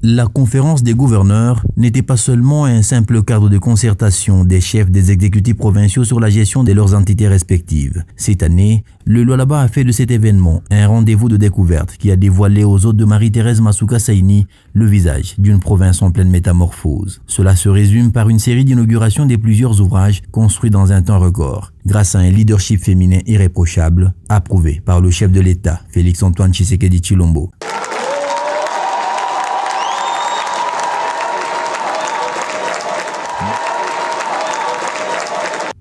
La conférence des gouverneurs n'était pas seulement un simple cadre de concertation des chefs des exécutifs provinciaux sur la gestion de leurs entités respectives. Cette année, le Lualaba a fait de cet événement un rendez-vous de découverte qui a dévoilé aux hôtes de Marie-Thérèse Masuka Saini le visage d'une province en pleine métamorphose. Cela se résume par une série d'inaugurations de plusieurs ouvrages construits dans un temps record, grâce à un leadership féminin irréprochable, approuvé par le chef de l'État, Félix-Antoine Tshisekedi Tshilombo.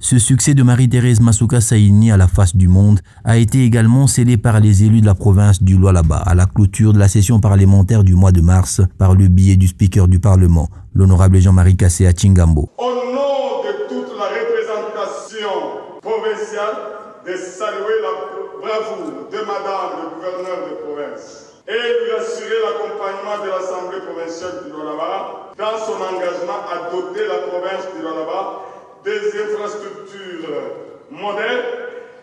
Ce succès de Marie-Thérèse Masuka Saini à la face du monde a été également scellé par les élus de la province du Lualaba à la clôture de la session parlementaire du mois de mars par le biais du speaker du Parlement, l'honorable Jean-Marie Kassé Tchingambo. Au nom de toute la représentation provinciale, de saluer la bravoure de Madame le gouverneur de province et lui assurer l'accompagnement de l'Assemblée provinciale du Lualaba dans son engagement à doter la province du Lualaba des infrastructures modernes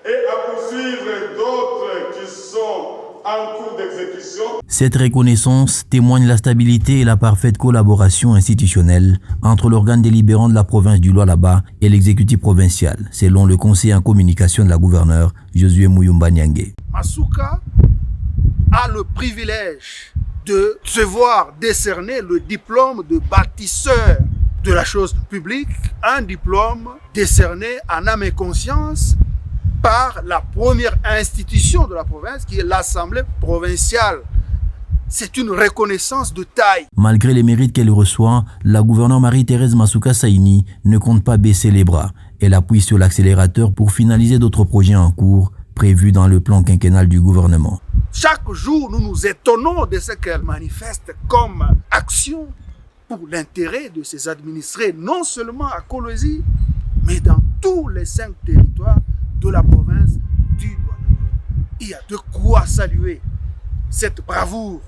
et à poursuivre d'autres qui sont en cours d'exécution. Cette reconnaissance témoigne la stabilité et la parfaite collaboration institutionnelle entre l'organe délibérant de la province du Lualaba et l'exécutif provincial, selon le conseiller en communication de la gouverneure Josué Muyumba Nyangé. Masuka a le privilège de se voir décerner le diplôme de bâtisseur de la chose publique, un diplôme décerné en âme et conscience par la première institution de la province qui est l'Assemblée provinciale. C'est une reconnaissance de taille. Malgré les mérites qu'elle reçoit, la gouverneure Marie-Thérèse Masuka Saini ne compte pas baisser les bras. Elle appuie sur l'accélérateur pour finaliser d'autres projets en cours prévus dans le plan quinquennal du gouvernement. Chaque jour, nous nous étonnons de ce qu'elle manifeste comme action pour l'intérêt de ses administrés, non seulement à Kolwezi, mais dans tous les 5 territoires de la province du Lualaba. Il y a de quoi saluer cette bravoure